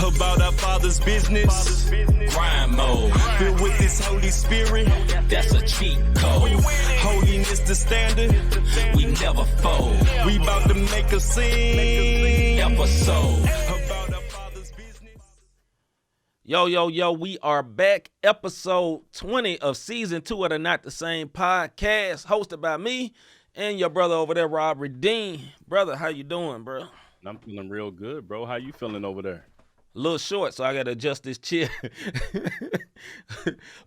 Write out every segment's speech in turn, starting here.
about our Father's business. Crime mode, Filled with this Holy Spirit. that's a cheat code. Holiness the standard. We never fold. We about to make a scene. Episode. About our Father's business. Yo, we are back. Episode 20 of season 2 of the Not the Same Podcast, hosted by me and your brother over there, Rob Redeem. Brother, how you doing, bro? I'm feeling real good, bro. How you feeling over there? A little short, so I got to adjust this chair.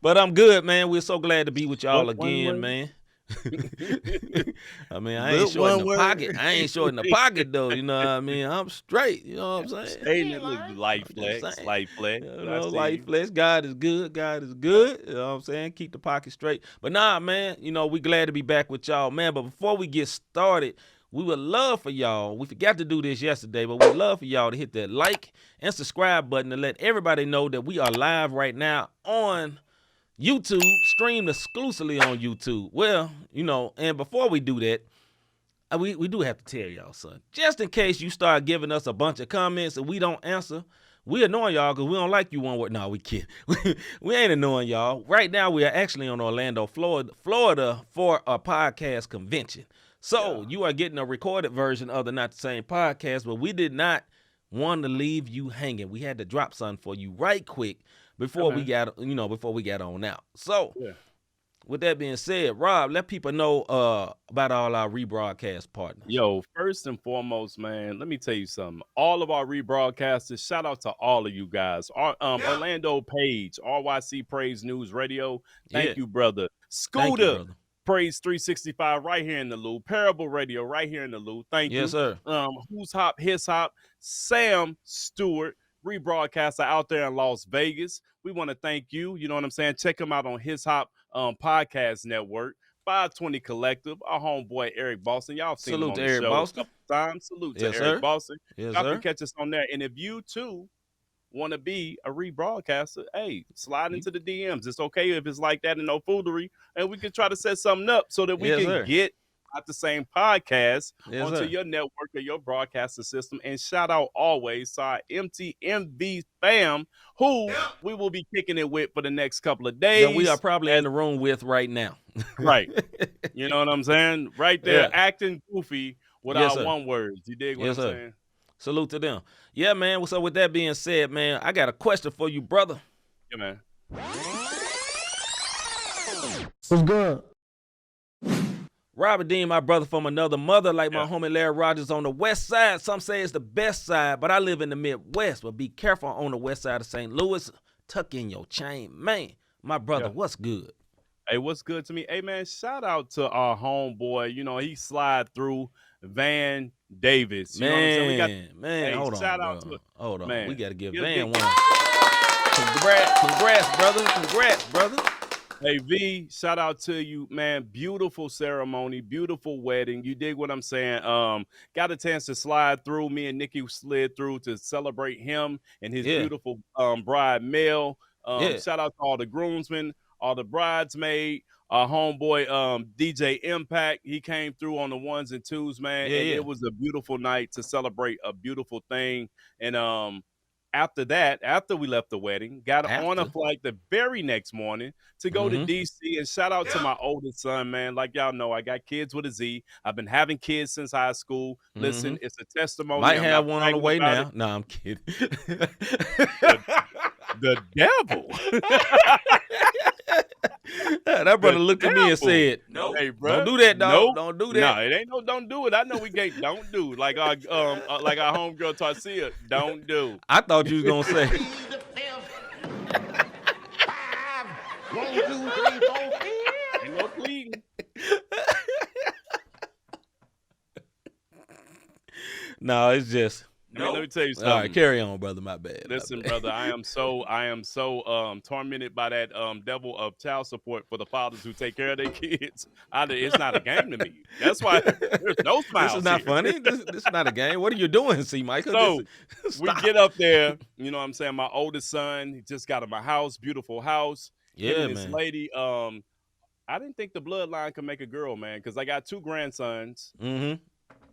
But I'm good, man. We're so glad to be with y'all again, man. I mean, I ain't short in the pocket. I ain't short in the pocket, though. You know what I mean? I'm straight. You know what I'm saying? Hey, that look light flex, light flex. You know, light flex. God is good. God is good. You know what I'm saying? Keep the pocket straight. But nah, man, you know, we glad to be back with y'all, man. But before we get started, we would love for y'all, we forgot to do this yesterday, but we'd love for y'all to hit that like and subscribe button to let everybody know that we are live right now on YouTube, streamed exclusively on YouTube. Well, you know, and before we do that, we do have to tell y'all, son, just in case you start giving us a bunch of comments and we don't answer, we annoying y'all because we don't like you one word. No, we kidding. We ain't annoying y'all. Right now, we are actually on Orlando, Florida for a podcast convention. So you are getting a recorded version of the Not the Same Podcast, but we did not want to leave you hanging. We had to drop something for you right quick before we got on out. So with that being said, Rob, let people know about all our rebroadcast partners. Yo, first and foremost, man, let me tell you something. All of our rebroadcasters, shout out to all of you guys. Our Orlando Page, RYC Praise News Radio. Thank you, brother. Scooter. Thank you, brother. Praise 365 right here in the loop. Parable Radio right here in the loop. Thank you. Yes, sir. Who's Hop, His Hop, Sam Stewart, rebroadcaster out there in Las Vegas. We want to thank you. You know what I'm saying? Check him out on His Hop Podcast Network. 520 Collective, our homeboy Eric Boston. Y'all seen him on the Eric show Boston. a couple times. Salute Yes, to Eric sir. Boston. Yes, Y'all sir. can catch us on there. And if you too want to be a rebroadcaster, hey, slide into the DMs. It's okay if it's like that and no foolery, and we can try to set something up so that we can get Not the Same Podcast onto your network or your broadcaster system. And shout out always to our MTMV fam, who we will be kicking it with for the next couple of days. That we are probably in the room with right now. Right. You know what I'm saying? Right there, acting goofy without one word. You dig what I'm saying? Salute to them. Yeah, man. So with that being said, man, I got a question for you, brother. Yeah, man. What's good? Robert Dean, my brother from another mother, like my homie Larry Rogers on the west side. Some say it's the best side, but I live in the Midwest. But be careful on the west side of St. Louis. Tuck in your chain. Man, my brother, what's good? Hey, what's good to me? Hey, man, shout out to our homeboy. You know, he slide through Van Davis. You know what I'm saying? Hold on, shout out to hold on. man. We got to give Give Van big- one. Congrats, brother. Congrats, brother. Hey, V, shout out to you, man. Beautiful ceremony, beautiful wedding. You dig what I'm saying? Got a chance to slide through. Me and Nikki slid through to celebrate him and his beautiful bride, Mel. Shout out to all the groomsmen, all the bridesmaid, our homeboy DJ Impact. He came through on the ones and twos, man. And it was a beautiful night to celebrate a beautiful thing. And after that, after we left the wedding, got on a flight the very next morning to go to D.C. And shout out to my oldest son, man. Like y'all know, I got kids with a Z. I've been having kids since high school. Listen, it's a testimony. Might have one on the way now. No, I'm kidding. The devil. That brother looked at me and said, "No, hey, bro, don't do that, dog. Nope. Don't do that." No, it ain't no don't do it. I know we can't don't do like our homegirl Tarsia. Don't do. I thought you was gonna say. 1, 2, 3, 4. Ain't no pleading. No, it's just. Let me tell you something. All right, carry on, brother. My bad. Listen, brother, I am so tormented by that devil of child support for the fathers who take care of their kids. It's not a game to me. That's why there's no smiles. This is not funny. This is not a game. What are you doing, C-Micah? So we get up there. You know what I'm saying? My oldest son, he just got in my house, beautiful house. Yeah, this man. lady, I didn't think the bloodline could make a girl, man, because I got 2 grandsons. Mm-hmm.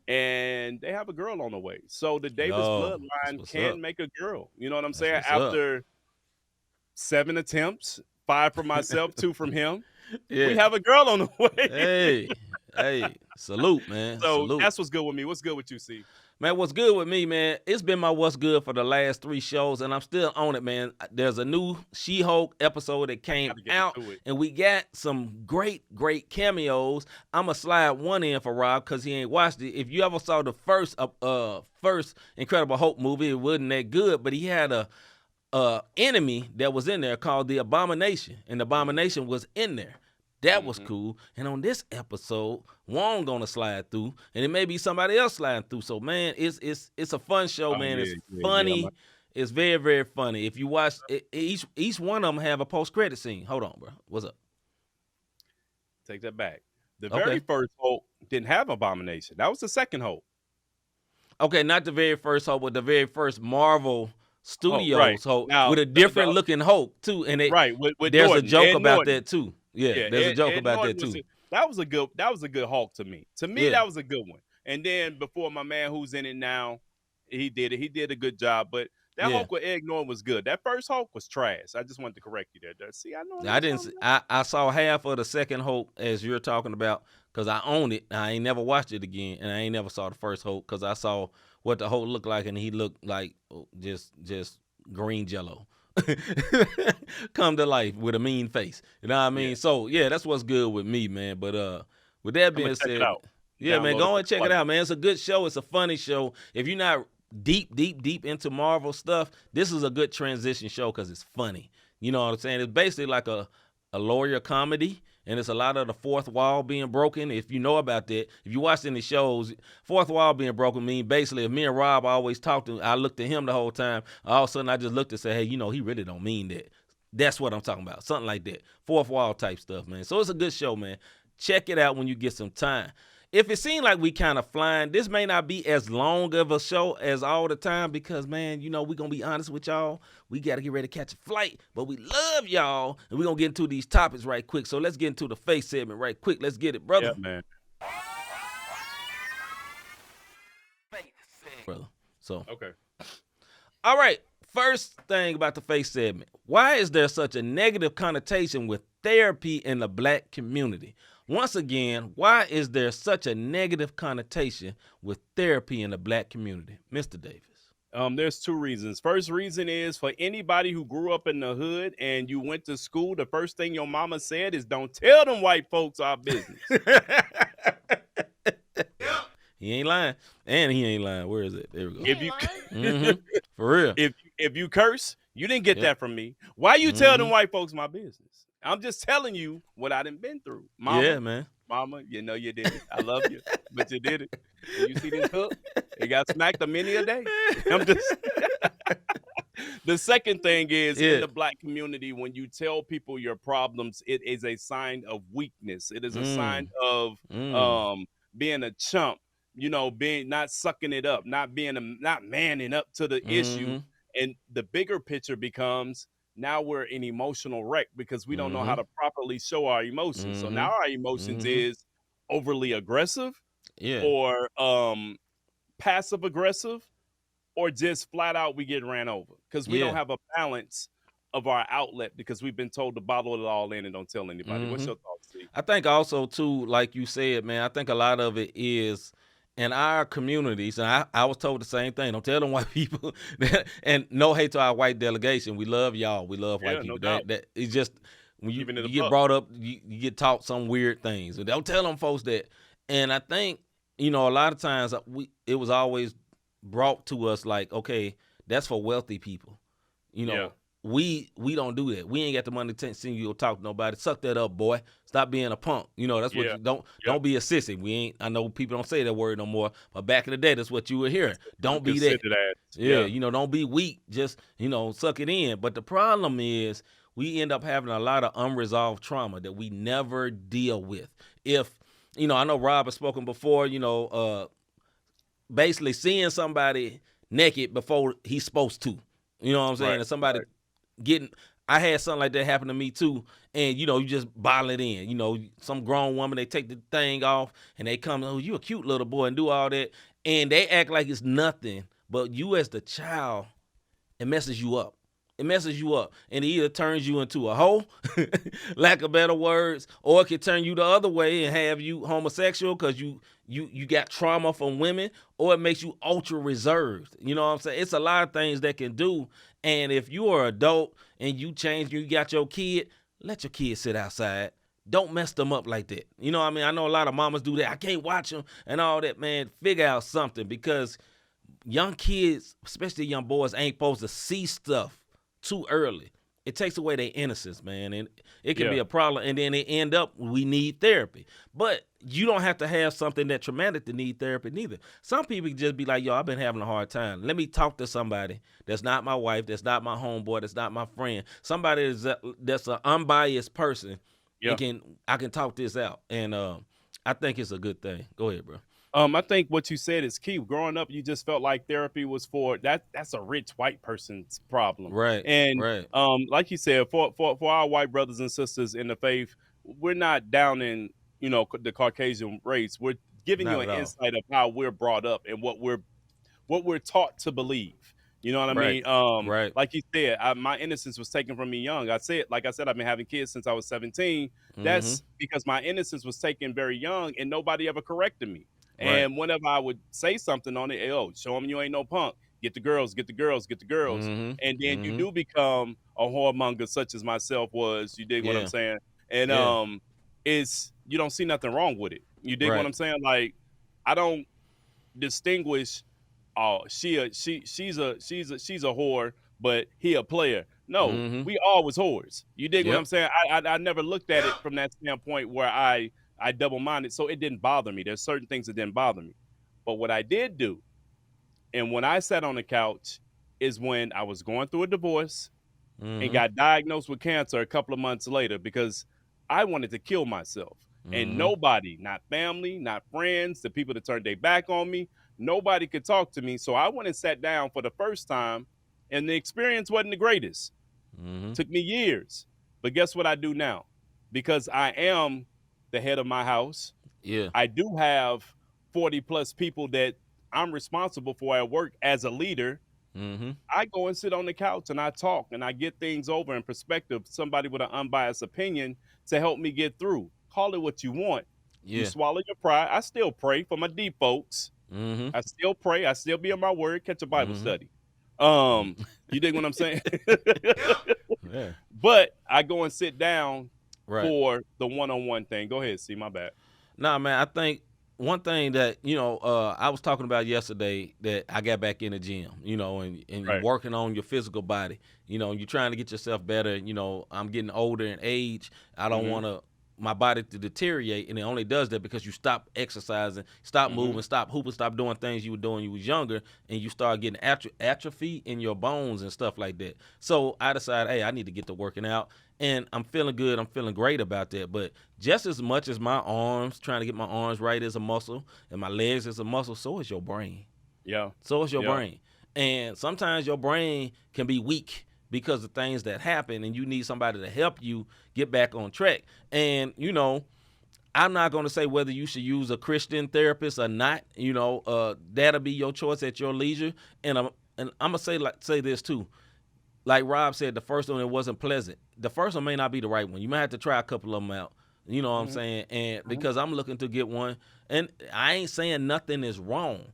and they have a girl on the way. So the Davis Yo, that's bloodline what's can up. make a girl. You know what I'm That's saying? what's up. After 7 attempts, 5 from myself, 2 from him, Yeah. we have a girl on the way. Hey, salute, man. So Salute. that's what's good with me. What's good with you, C? Man, what's good with me, man? It's been my what's good for the last 3 shows, and I'm still on it, man. There's a new She-Hulk episode that came Gotta get out, into it. and we got some great cameos. I'm going to slide one in for Rob because he ain't watched it. If you ever saw the first Incredible Hulk movie, it wasn't that good, but he had a enemy that was in there called the Abomination, and the Abomination was in there. That was cool. And on this episode, Wong gonna slide through, and it may be somebody else sliding through. So man, it's a fun show, man. It's funny. It's very, very funny. If you watch each one of them have a post-credit scene. Hold on, bro. What's up? Take that back. The Okay. very first Hulk didn't have Abomination. That was the second Hulk. Okay, not the very first Hulk, but the very first Marvel Studios right. Hulk Now, with a different looking Hulk too. And With there's Norton, a joke Ed about Norton. that too. Yeah, there's a joke Ed about Norton that was too. That was a good Hulk to me. To me, Yeah. that was a good one. And then before my man who's in it now, he did it. He did a good job. But that Yeah. Hulk with Ed Norton was good. That first Hulk was trash. I just wanted to correct you there. See, I know. I didn't. I saw half of the second Hulk as you're talking about because I own it. I ain't never watched it again, and I ain't never saw the first Hulk because I saw what the Hulk looked like, and he looked like just green Jello, come to life with a mean face. You know what I mean? Yeah. So yeah, that's what's good with me, man. But with that being check it said, out. yeah, man, Download go it and check for it out, man. It's a good show. It's a funny show. If you're not deep into Marvel stuff, this is a good transition show because it's funny. You know what I'm saying? It's basically like a lawyer comedy, and it's a lot of the fourth wall being broken. If you know about that, if you watch any shows, fourth wall being broken mean basically if me and Rob always talked to, I looked at him the whole time. All of a sudden, I just looked and said, hey, you know, he really don't mean that. That's what I'm talking about. Something like that. Fourth wall type stuff, man. So it's a good show, man. Check it out when you get some time. If it seems like we kind of flying, this may not be as long of a show as all the time because, man, you know, we're going to be honest with y'all. We got to get ready to catch a flight, but we love y'all, and we're going to get into these topics right quick. So let's get into the face segment right quick. Let's get it, brother. Yeah, man. Brother. So, Okay. all right. First thing about the face segment. Why is there such a negative connotation with therapy in the black community? Once again, why is there such a negative connotation with therapy in the black community? Mr. Davis. There's 2 reasons. First reason is for anybody who grew up in the hood and you went to school, the first thing your mama said is don't tell them white folks our business. He ain't lying. And he ain't lying. Where is it? There we go. If you For real. if you curse, you didn't get that from me. Why you tell them white folks my business? I'm just telling you what I done been through. Mama, Yeah, man. Mama, you know you did it. I love you, but you did it. And you see this hook? It got smacked a many a day. I'm just. The second thing is in the black community, when you tell people your problems, it is a sign of weakness. It is a sign of being a chump. You know, being not sucking it up, not manning up to the issue. And the bigger picture becomes now we're an emotional wreck because we don't know how to properly show our emotions. So now our emotions is overly aggressive or passive aggressive or just flat out we get ran over because we don't have a balance of our outlet because we've been told to bottle it all in and don't tell anybody. What's your thoughts, Steve? I think also too, like you said, man, I think a lot of it is in our communities, and I was told the same thing. Don't tell them white people. And no hate to our white delegation. We love y'all. We love white people. No that it's just when you Keeping it a get buck. brought up, you get taught some weird things. Don't tell them folks that. And I think, you know, a lot of times it was always brought to us like, okay, that's for wealthy people. You know, we don't do that. We ain't got the money to send you to talk to nobody. Suck that up, boy. Stop being a punk. You know, that's what you don't be a sissy. We ain't. I know people don't say that word no more, but back in the day, that's what you were hearing. Don't be that. Yeah, you know, don't be weak. Just, you know, suck it in. But the problem is we end up having a lot of unresolved trauma that we never deal with. If, you know, I know Rob has spoken before, you know, basically seeing somebody naked before he's supposed to. You know what I'm saying? And somebody getting, I had something like that happen to me too, and you just bottle it in. Some grown woman, they take the thing off and they come, oh, you a cute little boy, and do all that, and they act like it's nothing. But you as the child, it messes you up. It messes you up, and it either turns you into a hoe, lack of better words, or it can turn you the other way and have you homosexual because you got trauma from women, or it makes you ultra reserved. You know what I'm saying? It's a lot of things that can do, and if you are an adult and you change, you got your kid, let your kid sit outside. Don't mess them up like that. You know what I mean? I know a lot of mamas do that. I can't watch them and all that, man. Figure out something, because young kids, especially young boys, ain't supposed to see stuff too early. It takes away their innocence, man, and it can be a problem. And then it end up, we need therapy. But you don't have to have something that traumatic to need therapy neither. Some people can just be like, yo, I've been having a hard time. Let me talk to somebody that's not my wife, that's not my homeboy, that's not my friend. Somebody that's an unbiased person. I can talk this out. And I think it's a good thing. Go ahead, bro. I think what you said is key. Growing up, you just felt like therapy was for that's a rich white person's problem. Right. And right. Like you said, for our white brothers and sisters in the faith, we're not down in, the Caucasian race. We're giving you an insight of how we're brought up and what we're taught to believe. You know what I mean? Right. Like you said, my innocence was taken from me young. Like I said, I've been having kids since I was 17. That's because my innocence was taken very young and nobody ever corrected me. And whenever I would say something on it, show them you ain't no punk. Get the girls, get the girls, get the girls. And then you do become a whoremonger such as myself was. You dig what I'm saying? And you don't see nothing wrong with it. You dig what I'm saying? Like, I don't distinguish, she's a whore, but he a player. No, we all was whores. You dig what I'm saying? I never looked at it from that standpoint where I double-minded, so it didn't bother me. There's certain things that didn't bother me. But what I did do, and when I sat on the couch, is when I was going through a divorce and got diagnosed with cancer a couple of months later, because I wanted to kill myself. And nobody, not family, not friends, the people that turned their back on me, nobody could talk to me. So I went and sat down for the first time, and the experience wasn't the greatest. Took me years. But guess what I do now? Because I am the head of my house. I do have 40 plus people that I'm responsible for at work as a leader. I go and sit on the couch and I talk and I get things over in perspective, somebody with an unbiased opinion to help me get through. Call it what you want. You swallow your pride. I still pray for my deep folks. I still pray. I still be in my word, catch a Bible study. You dig what I'm saying? But I go and sit down for the one-on-one thing. Go ahead, my bad. Nah, man, I think one thing that, I was talking about yesterday that I got back in the gym, and you're working on your physical body, you're trying to get yourself better. I'm getting older in age. I don't want my body to deteriorate, and it only does that because you stop exercising, stop moving, stop hooping, stop doing things you were doing when you was younger, and you start getting atrophy in your bones and stuff like that. So I decided, hey, I need to get to working out, and I'm feeling good. I'm feeling great about that. But just as much as my arms, trying to get my arms right is a muscle, and my legs is a muscle, so is your brain. So is your brain. And sometimes your brain can be weak because of things that happen, and you need somebody to help you get back on track. And, I'm not going to say whether you should use a Christian therapist or not. That'll be your choice at your leisure. And I'm going to say this too. Like Rob said, the first one, it wasn't pleasant. The first one may not be the right one. You might have to try a couple of them out. You know what I'm saying? And because I'm looking to get one, and I ain't saying nothing is wrong.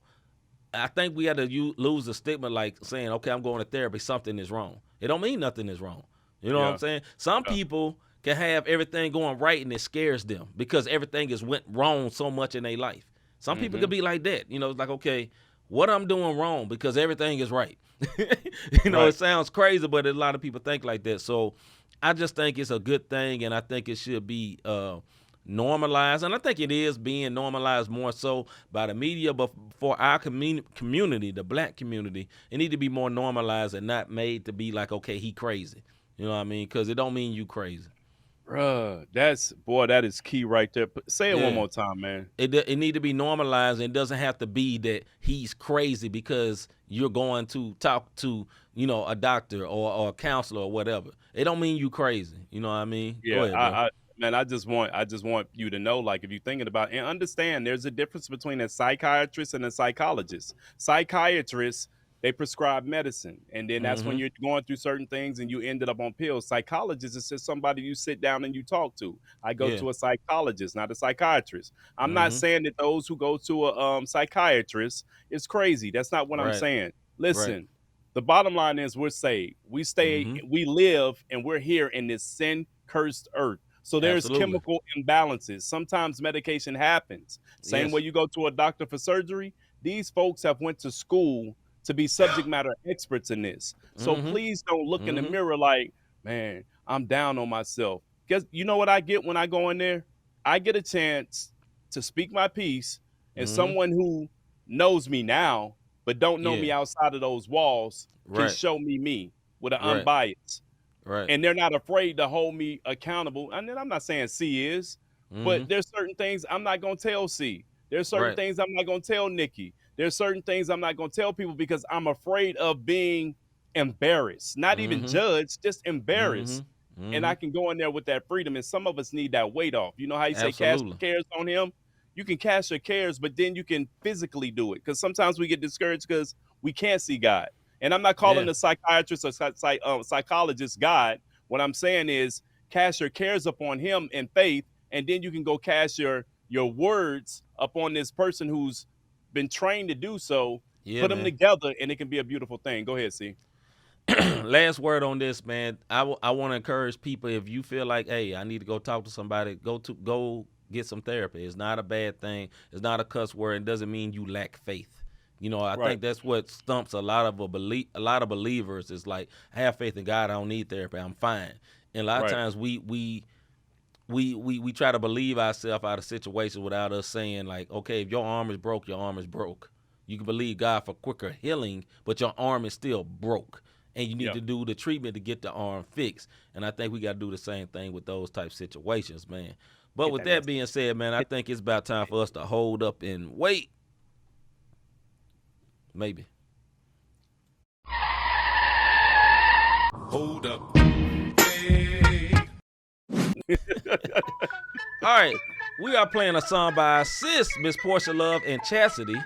I think we had to lose the stigma, like saying, okay, I'm going to therapy, something is wrong. It don't mean nothing is wrong. You know what I'm saying? Some people can have everything going right and it scares them because everything has went wrong so much in their life. Some people could be like that. It's like, okay, what I'm doing wrong because everything is right. It sounds crazy, but a lot of people think like that. So I just think it's a good thing, and I think it should be normalized, and I think it is being normalized more so by the media, but for our community, the black community, it need to be more normalized and not made to be like, okay, he crazy. You know what I mean? Because it don't mean you crazy. Bruh, that is key right there. Say it one more time, man. It need to be normalized, and it doesn't have to be that he's crazy because you're going to talk to, a doctor or a counselor or whatever. It don't mean you crazy. You know what I mean? Yeah, Go ahead, man, I just want you to know, like, if you're thinking about and understand, there's a difference between a psychiatrist and a psychologist. Psychiatrists, they prescribe medicine, and then that's when you're going through certain things and you ended up on pills. Psychologists is just somebody you sit down and you talk to. I go to a psychologist, not a psychiatrist. I'm not saying that those who go to a psychiatrist is crazy. That's not what I'm saying. Listen, the bottom line is we're saved. We stay, we live, and we're here in this sin-cursed earth. So there's chemical imbalances. Sometimes medication happens. Same way you go to a doctor for surgery. These folks have went to school to be subject matter experts in this. So please don't look in the mirror like, man, I'm down on myself. Because you know what I get when I go in there? I get a chance to speak my piece, and someone who knows me now but don't know me outside of those walls can show me with an unbiased. Right. And they're not afraid to hold me accountable. And then I'm not saying C is, but there's certain things I'm not going to tell C. There's certain things I'm not going to tell Nikki. There's certain things I'm not going to tell people because I'm afraid of being embarrassed, not even judged, just embarrassed. And I can go in there with that freedom. And some of us need that weight off. You know how you say cast your cares on him? You can cast your cares, but then you can physically do it. Because sometimes we get discouraged because we can't see God. And I'm not calling the psychiatrist or psychologist God. What I'm saying is cast your cares upon him in faith, and then you can go cast your words upon this person who's been trained to do so. Put them together, and it can be a beautiful thing. Go ahead, C. Last word on this, man. I want to encourage people, if you feel like, hey, I need to go talk to somebody, go get some therapy. It's not a bad thing. It's not a cuss word. It doesn't mean you lack faith. I think that's what stumps a lot of believers. Is like, I have faith in God. I don't need therapy. I'm fine. And a lot of times we try to believe ourselves out of situations without us saying, like, okay, if your arm is broke, your arm is broke. You can believe God for quicker healing, but your arm is still broke, and you need to do the treatment to get the arm fixed. And I think we got to do the same thing with those type situations, man. But with that being said, man, I think it's about time for us to hold up and wait. Maybe. Hold up. Hey. All right, we are playing a song by our sis, Miss Porsha Love and Chasity,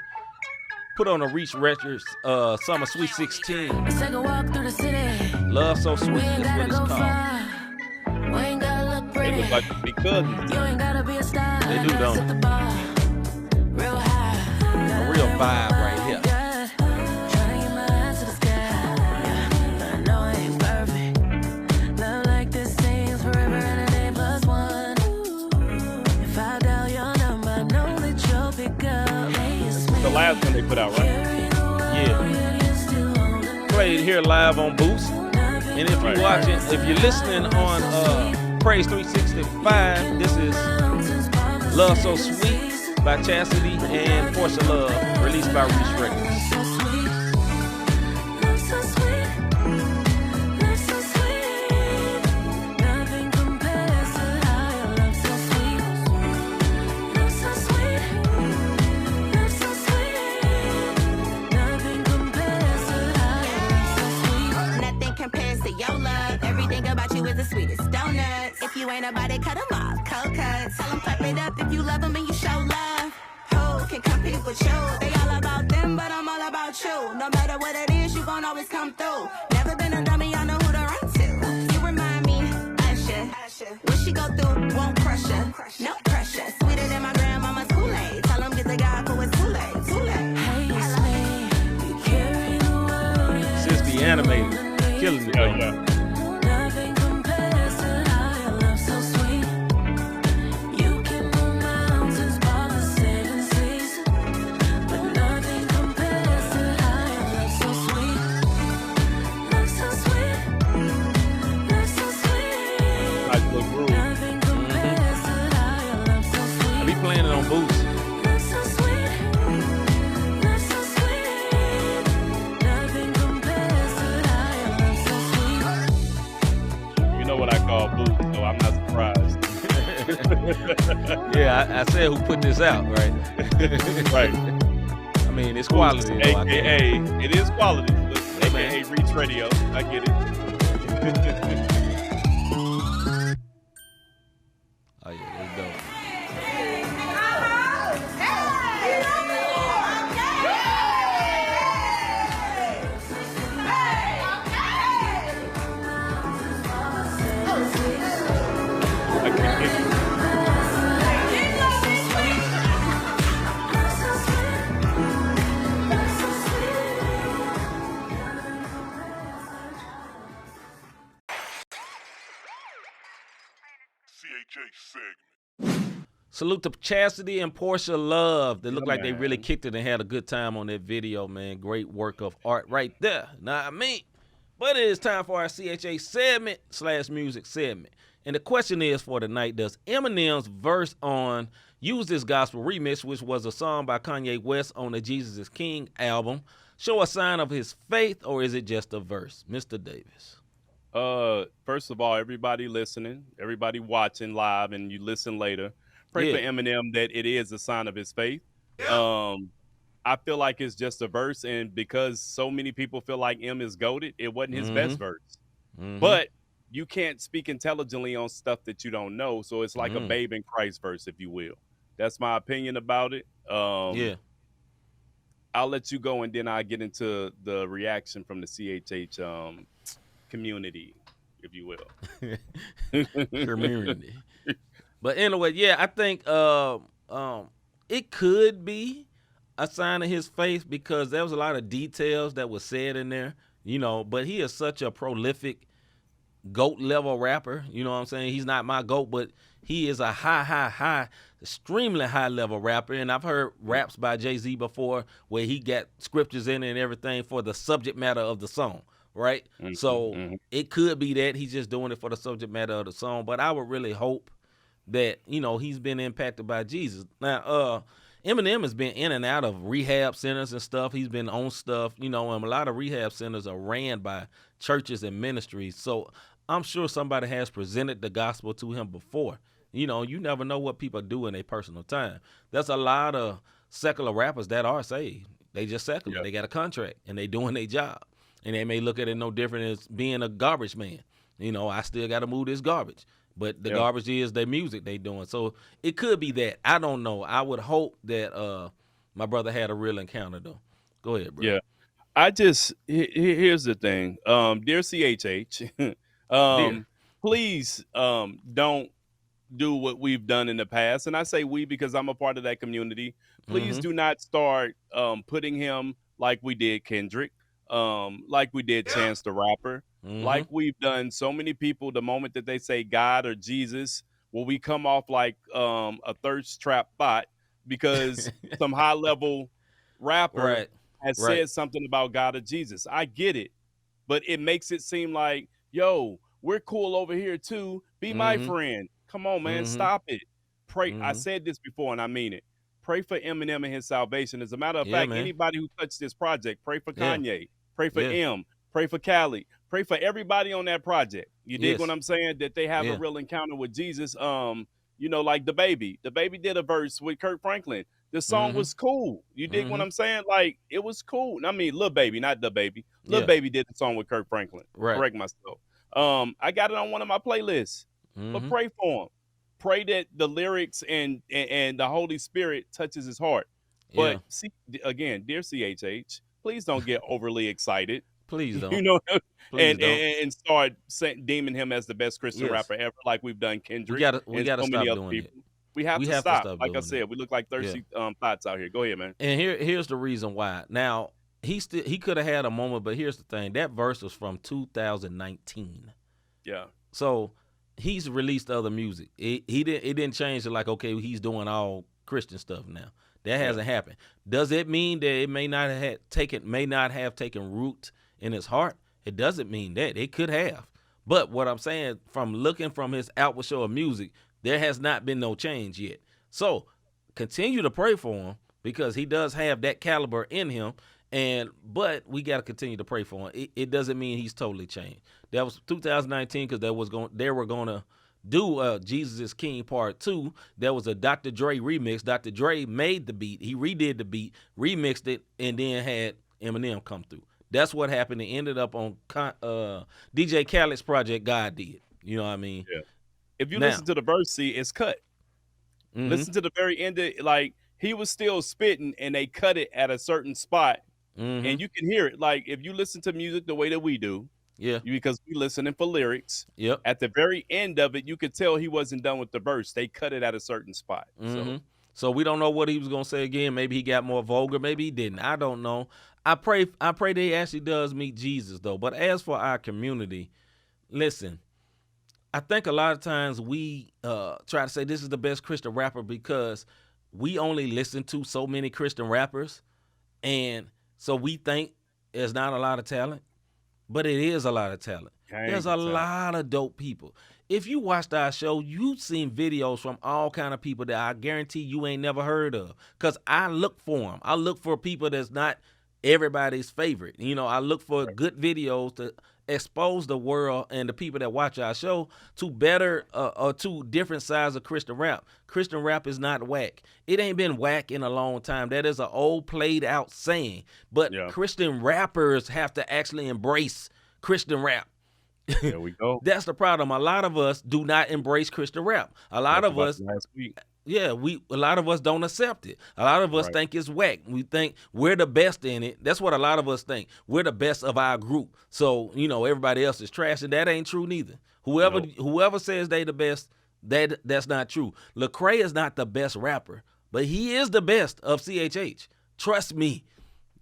put on a Reach Records Summer Sweet 16. Let's take a walk through the city. Love So Sweet We ain't is what gotta it's go called. far. We ain't gotta look They pretty. look like big cousins. You ain't gotta be a star. They do, don't Set the bar real high. A real vibe right here. Tryna get my eyes to the sky. Yeah, I know I ain't perfect. Love like this seems forever and a day plus one. If I dial your number, I know that you'll pick up. Hey, it's me. The last one they put out, right? Yeah. Played here live on Boost. And if you're watching, if you're listening on Praise 365, this is Love So Sweet by Chasity and Porsha Love, released by Reach Records. The sweetest donuts. If you ain't about it, cut them off. Cold cuts. Tell them clap it up if you love them and you show love. Who can compete with you? They all about them, but I'm all about you. No matter what it is, you gon' always come through. Never been a dummy, I know who to run to. You remind me, Usher. What she go through, won't crush her. No pressure. Sweeter than my grandmama's Kool-Aid. Tell them get the guy for it's too late. Too late. Hey, it's me. You carry the world. Sis be animated, killing it. Yeah. Playing it on Boost. You know what I call boost, so I'm not surprised. Yeah, I said who put this out, right? Right. I mean, it's quality. Though, AKA, it is quality. Hey, man. AKA Reach Radio. I get it. Oh, yeah, there you go. I can't get it. Salute to Chasity and Porsha Love. They look Yeah, like they really man. kicked it and had a good time on that video, man. Great work of art right there. Know what I mean? But it is time for our CHA segment / music segment. And the question is for tonight, does Eminem's verse on Use This Gospel Remix, which was a song by Kanye West on the Jesus is King album, show a sign of his faith, or is it just a verse? Mr. Davis. First of all, everybody listening, everybody watching live, and you listen later, pray for Yeah. Eminem that it is a sign of his faith. I feel like it's just a verse, and because so many people feel like M is goated, it wasn't his best verse. But you can't speak intelligently on stuff that you don't know, so it's like a babe in Christ verse, if you will. That's my opinion about it. Yeah. I'll let you go, and then I'll get into the reaction from the CHH community, if you will. Community. But anyway, yeah, I think it could be a sign of his faith because there was a lot of details that was said in there, you know, but he is such a prolific GOAT level rapper. You know what I'm saying? He's not my GOAT, but he is a high, extremely high level rapper. And I've heard raps by Jay-Z before where he got scriptures in it and everything for the subject matter of the song. Right? So it could be that he's just doing it for the subject matter of the song, but I would really hope that, you know, he's been impacted by Jesus. Now, Eminem has been in and out of rehab centers and stuff. He's been on stuff, you know, and a lot of rehab centers are ran by churches and ministries. So I'm sure somebody has presented the gospel to him before. You know, you never know what people do in their personal time. There's a lot of secular rappers that are saved. They just secular. Yep. They got a contract and they doing their job. And they may look at it no different as being a garbage man. You know, I still got to move this garbage. But the garbage is their music they doing. So it could be that. I don't know. I would hope that my brother had a real encounter, though. Go ahead, bro. Yeah. Here's the thing. Dear CHH, please don't do what we've done in the past. And I say we because I'm a part of that community. Please do not start putting him like we did Kendrick. Like we did Chance the Rapper, like we've done so many people. The moment that they say God or Jesus, will we come off like a thirst trap bot because some high level rapper has said something about God or Jesus. I get it, but it makes it seem like, yo, we're cool over here too. Be my friend. Come on, man, stop it. Pray. I said this before and I mean it. Pray for Eminem and his salvation. As a matter of fact, anybody who touched this project, pray for Kanye, pray for M, pray for Cali, pray for everybody on that project. You dig what I'm saying? That they have a real encounter with Jesus. You know, like D-MAUB. D-MAUB did a verse with Kirk Franklin. The song was cool. You dig what I'm saying? Like, it was cool. I mean, Lil Baby, not D-MAUB. Lil Baby did the song with Kirk Franklin. Correct myself. I got it on one of my playlists. But pray for him. Pray that the lyrics and the Holy Spirit touches his heart. But see, again, dear CHH, please don't get overly excited. Please don't. You know, Please and start deeming him as the best Christian rapper ever, like we've done Kendrick. We gotta so many stop other doing people. it. We have to stop. Like I said, it. we look like thirsty thoughts out here. Go ahead, man. And here's the reason why. Now, he could have had a moment, but here's the thing. That verse was from 2019. Yeah. So he's released other music. It didn't change it like, okay, he's doing all Christian stuff now. That hasn't happened. Does it mean that it may not have taken root in his heart? It doesn't mean that. It could have. But what I'm saying, from looking from his outward show of music, there has not been no change yet. So continue to pray for him because he does have that caliber in him. But we got to continue to pray for him. It doesn't mean he's totally changed. That was 2019 because they were going to do Jesus is King Part 2. There was a Dr. Dre remix. Dr. Dre made the beat. He redid the beat, remixed it, and then had Eminem come through. That's what happened. It ended up on DJ Khaled's project, God Did. You know what I mean? Yeah. If you Now- listen to the verse, see, it's cut. Mhm. Listen to the very end of like he was still spitting and they cut it at a certain spot. Mhm. And you can hear it. Like if you listen to music the way that we do, Yeah. because we listening for lyrics, Yep. at the very end of it, you could tell he wasn't done with the verse. They cut it at a certain spot. So we don't know what he was gonna say again. Maybe he got more vulgar. Maybe he didn't. I don't know. I pray that he actually does meet Jesus though. But as for our community, listen, I think a lot of times we try to say this is the best Christian rapper because we only listen to so many Christian rappers, and so we think there's not a lot of talent, but it is a lot of talent. There's a lot of dope people. If you watched our show, you've seen videos from all kind of people that I guarantee you ain't never heard of. Because I look for them. I look for people that's not everybody's favorite. You know, I look for good videos to expose the world and the people that watch our show to better or to different sides of Christian rap. Christian rap is not whack. It ain't been whack in a long time. That is an old played out saying. But Christian rappers have to actually embrace Christian rap. There we go. That's the problem. A lot of us do not embrace Christian rap. A lot of us, last week. a lot of us don't accept it. A lot of us think it's whack. We think we're the best in it. That's what a lot of us think. We're the best of our group. So, you know, everybody else is trash, and that ain't true neither. Whoever says they the best, that's not true. Lecrae is not the best rapper, but he is the best of CHH. Trust me.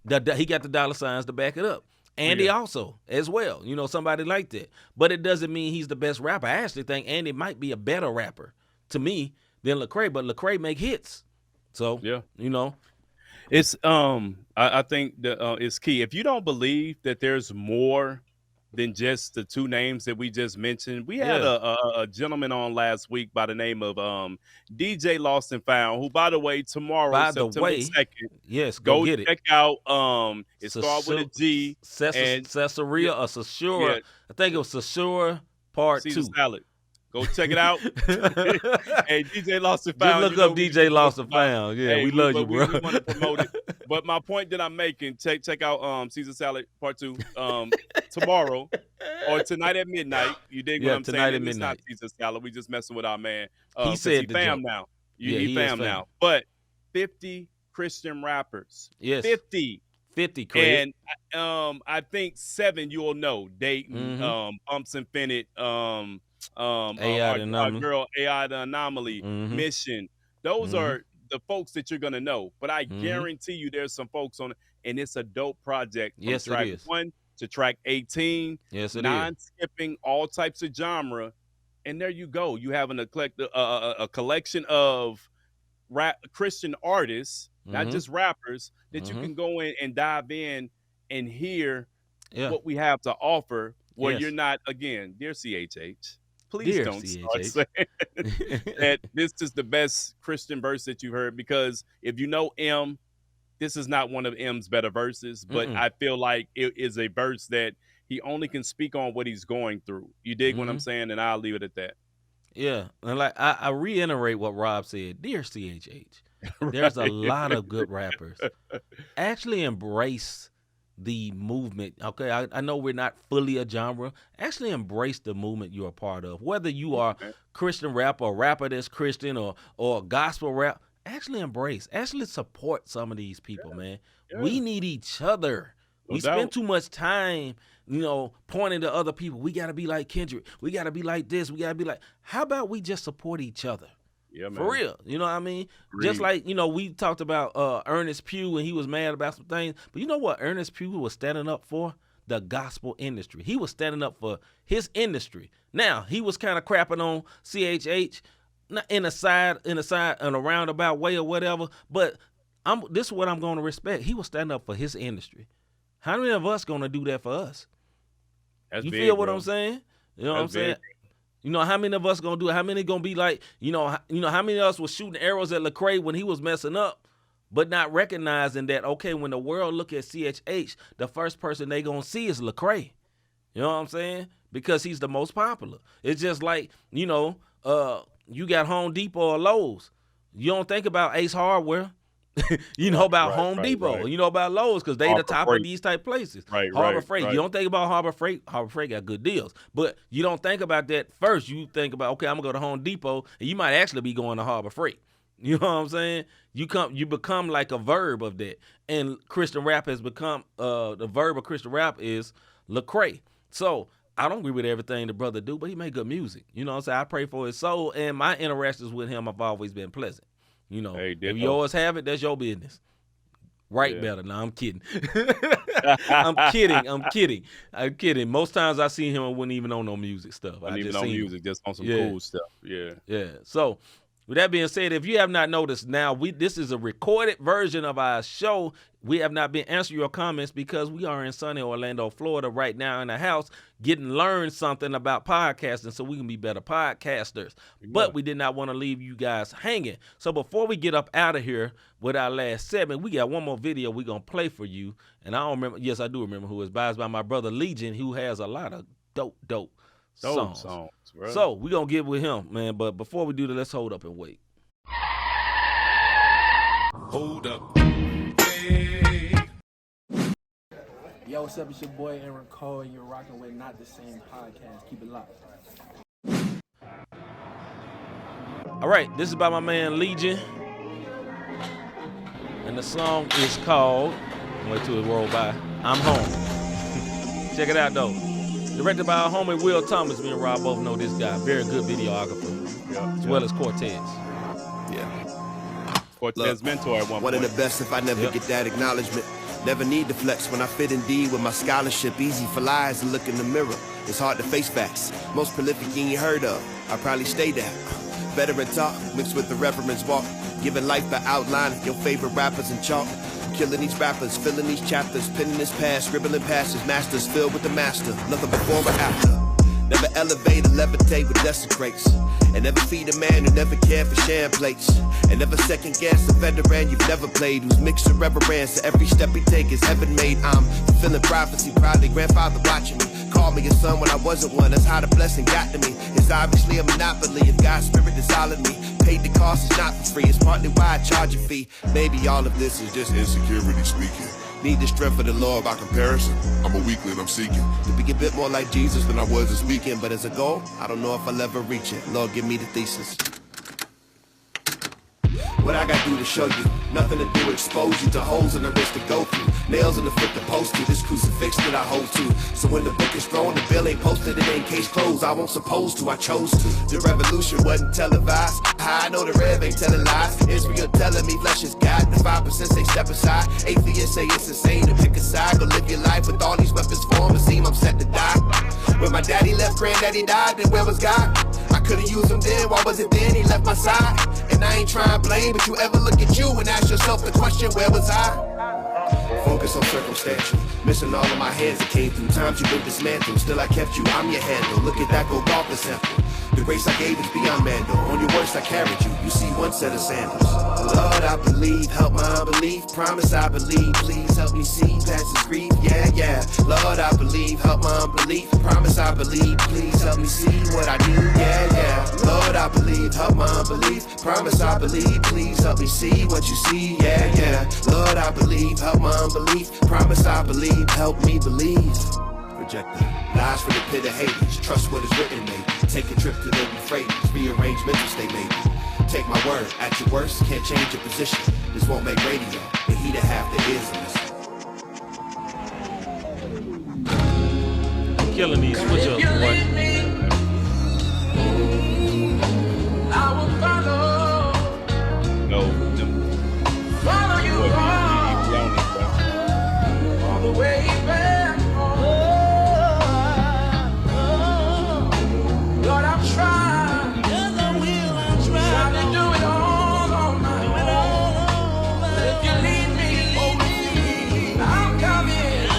He got the dollar signs to back it up. Andy also, as well. You know, somebody like that. But it doesn't mean he's the best rapper. I actually think Andy might be a better rapper to me than Lecrae, but Lecrae make hits. So, you know. It's I think that it's key. If you don't believe that there's more than just the two names that we just mentioned, we had a gentleman on last week by the name of DJ Lost and Found, who, by the way, tomorrow, September 2nd, yes, go get check it. out it starts with a G. Caesarea or Sasura. I think it was Sasura Part 2. Caesar Salad. Go check it out. Hey, DJ Lost and Found. Just look up DJ Lost and Found. Yeah, we love you, bro. We want to promote it. But my point that I'm making, check out Caesar Salad Part 2 tomorrow or tonight at midnight. You dig what I'm saying? Tonight at It's not midnight. Caesar Salad. We just messing with our man. He said he fam now. He fam now. But 50 Christian rappers. Yes. 50. 50, Craig. And I think 7 you'll know. Dayton, Bumps Infinite, our girl AI the Anomaly, Mission. Those are the folks that you're gonna know. But I guarantee you there's some folks on it, and it's a dope project from track 1 to track 18. Yes, it is. Non-skipping all types of genre. And there you go. You have a collection of Christian artists, not just rappers, that you can go in and dive in and hear what we have to offer, where you're not, again, dear CHH, please don't start saying that this is the best Christian verse that you heard, because if you know M, this is not one of M's better verses, but I feel like it is a verse that he only can speak on what he's going through. You dig what I'm saying? And I'll leave it at that. Yeah, and like I reiterate what Rob said. Dear CHH, there's a lot of good rappers. Actually embrace the movement. Okay, I know we're not fully a genre. Actually embrace the movement you're a part of. Whether you are Christian rap or rapper that's Christian or gospel rap, actually embrace. Actually support some of these people, man. Yeah. We need each other. We spend too much time, you know, pointing to other people. We got to be like Kendrick. We got to be like this. We got to be like. How about we just support each other? Yeah, man. For real. You know what I mean? Agreed. Just like, you know, we talked about Ernest Pugh, and he was mad about some things. But you know what Ernest Pugh was standing up for? The gospel industry. He was standing up for his industry. Now, he was kind of crapping on CHH in a roundabout way or whatever. But this is what I'm going to respect. He was standing up for his industry. How many of us going to do that for us? That's you big, feel what bro. I'm saying? You know what I'm That's saying? big. You know, how many of us going to do it? How many going to be like, you know, how many of us was shooting arrows at Lecrae when he was messing up, but not recognizing that, okay, when the world look at CHH, the first person they going to see is Lecrae. You know what I'm saying? Because he's the most popular. It's just like, you know, you got Home Depot or Lowe's. You don't think about Ace Hardware. You know about Home Depot. Right. You know about Lowe's because they Harbor the top Freight. of these type places. Right, Harbor right, Freight. right. You don't think about Harbor Freight. Harbor Freight got good deals. But you don't think about that first. You think about, okay, I'm going to go to Home Depot, and you might actually be going to Harbor Freight. You know what I'm saying? You become like a verb of that. And Christian rap has become, the verb of Christian rap is Lecrae. So I don't agree with everything the brother do, but he make good music. You know what I'm saying? I pray for his soul, and my interactions with him have always been pleasant. You know, Hey, if ditto. yours have it, that's your business. Right Yeah. better. No, I'm kidding. I'm kidding. Most times I see him, I wouldn't even know no music stuff. Not even on music, just on some Yeah. cool stuff. Yeah. Yeah. So with that being said, if you have not noticed now, this is a recorded version of our show. We have not been answering your comments because we are in sunny Orlando, Florida right now in the house learn something about podcasting so we can be better podcasters. But we did not want to leave you guys hanging. So before we get up out of here with our last segment, we got one more video we're going to play for you. And I don't remember. Yes, I do remember who it's by. It's by my brother Legin, who has a lot of dope songs. Bro. So we're going to get with him, man. But before we do that, let's hold up and wait. Hold up. Hey. Yo, what's up? It's your boy Aaron Cole, and you're rocking with Not the Same Podcast. Keep it locked. All right, this is by my man Legin. And the song is called, wait till it roll by, I'm Home. Check it out, though. Directed by our homie Will Thomas. Me and Rob both know this guy. Very good videographer, as well as Cortez. Yeah. Cortez mentor at one of the best if I never get that acknowledgement. Never need to flex when I fit indeed with my scholarship. Easy for lies and look in the mirror. It's hard to face facts. Most prolific you ain't heard of. I probably stay there. Veteran talk mixed with the reverence walk. Giving life the outline of your favorite rappers in chalk. Killing these rappers, filling these chapters, penning this past, scribbling past his masters filled with the master. Nothing before or after. Never elevate or levitate with desecrates. And never feed a man who never cared for sharing plates. And never second guess a veteran you've never played, who's mixed with reverence. So every step he take is heaven made. I'm fulfilling prophecy, proudly grandfather watching me. Called me a son when I wasn't one, that's how the blessing got to me. It's obviously a monopoly if God's spirit is all in me. Paid the cost is not for free, it's partly why I charge a fee. Maybe all of this is just insecurity speaking. Need the strength of the Lord by comparison. I'm a weakling, I'm seeking to be a bit more like Jesus than I was this weekend. But as a goal, I don't know if I'll ever reach it. Lord, give me the thesis. What I gotta do to show you? Nothing to do, expose you to holes in the wrist to go through. Nails in the foot to post to, this crucifix that I hold to. So when the book is thrown, the bill ain't posted, it ain't case closed. I won't suppose to, I chose to. The revolution wasn't televised. I know the rev ain't telling lies. Israel telling me flesh is God. The 5% say step aside. Atheists say it's insane to pick a side. Go live your life with all these weapons formed. It seem I'm set to die. When my daddy left, granddaddy died, then where was God? I could've used him then, why was it then he left my side? And I ain't trying to blame, but you ever look at you and ask yourself the question, where was I? Focus on circumstantial, missing all of my hands that came through. Times you been dismantled, still I kept you, I'm your handle. Look at that gold golf sample. The grace I gave is beyond Mando. On your worst I carried you, you see one set of sandals. Lord, I believe, help my unbelief. Promise I believe, please help me see past this grief. Yeah, yeah. Lord, I believe, help my unbelief. Promise I believe, please help me see what I need. Yeah, yeah. Lord, I believe, help my unbelief. Promise I believe, please help me see what you see. Yeah, yeah. Lord, I believe, help my unbelief. Promise I believe, help me believe. Rejected lies from the pit of Hades. Trust what is written, maybe. Take a trip to the Euphrates. Rearrange mental state, maybe. Take my word, at your worst, can't change your position. This won't make radio, but he that have the ears listen. Killing these switch ups, boy. I will follow. No, Follow you all the way back home. Lord, I'm trying. Yes, I will. I'm trying to do it all on my own. But if you lead me, I'm coming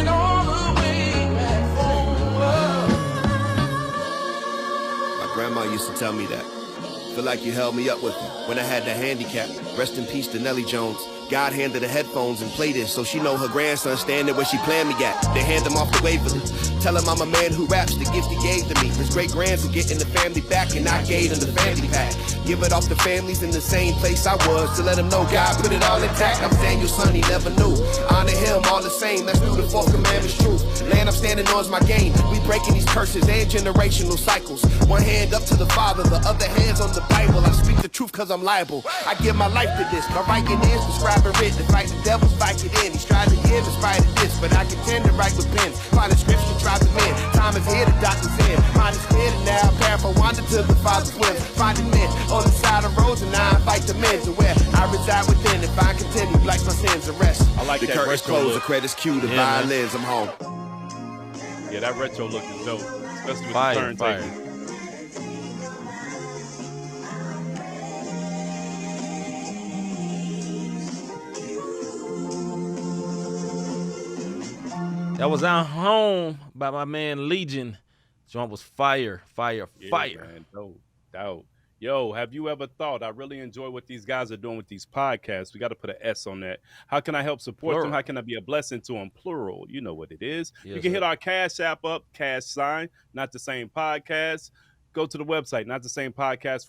all the way back home. My grandma used to tell me that. Feel like you held me up with it when I had that handicap. Rest in peace to Nellie Jones. God handed her headphones and play this, so she know her grandson standing where she planned me at. They hand him off the Waverly. Tell him I'm a man who raps the gift he gave to me. His great grands are getting the family back, and I gave him the family pack. Give it off the families in the same place I was, to let him know God put it all intact. I'm Daniel's son, he never knew. Honor him all the same, let's do the fourth commandment's truth. Land I'm standing on is my game. We breaking these curses and generational cycles. One hand up to the Father, the other hand's on the Bible. I speak the truth cause I'm liable. I give my life to this. My writing is prescribing writ. To fight the devil, fight it in. He's tried to give in spite of this, but I contend to write with pens. Find the scripture, try to mend. Time is here, the doctor's in. Mine is clear now. Pair for wander to the Father's whims. Finding men on the side of roads, and I invite the men to where I reside within. If I continue, like my sins arrest. I like the that curtains retro close, look. the credits cue, the violins. I'm home. Yeah, that retro look is dope, especially with Fire, the fire. turntable. That was Out Home by my man Legin. Joint was fire, fire, Yeah, fire. man, dope. Yo, have you ever thought, I really enjoy what these guys are doing with these podcasts. We got to put an S on that. How can I help support Plural. them? How can I be a blessing to them? Plural. You know what it is. Yes, you can hit sir. our Cash App up, cash sign, Not the Same Podcast. Go to the website, Not the Same Podcast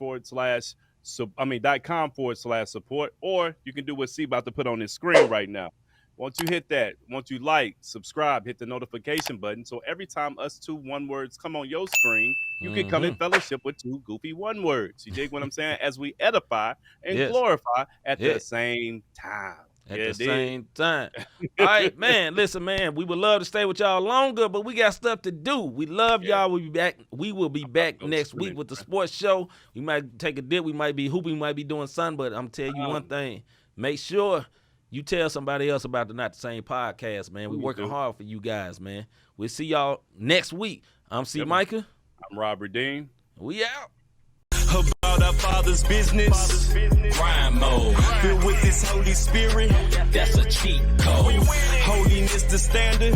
.com/support, or you can do what C about to put on his screen right now. Once you hit that, once you like, subscribe, hit the notification button. So every time us two one words come on your screen, you can come in fellowship with two goofy one words. You dig what I'm saying? As we edify and Yes. glorify at Yeah. the same time. At Yeah, the dig? same time. All right, man. Listen, man. We would love to stay with y'all longer, but we got stuff to do. We love y'all. We'll be back. We will be back next week with the sports show. We might take a dip. We might be hooping. We might be doing something. But I'm telling you one thing. Make sure you tell somebody else about the Not the Same Podcast, man. We working hard for you guys, man. We'll see y'all next week. I'm C-Micah. I'm Robert Dean. We out. About our Father's business. Crime mode. Filled with this Holy Spirit. That's a cheat code. Holiness the standard.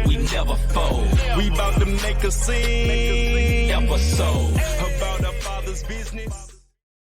We never fold. We about to make a scene. Episode. About our Father's business.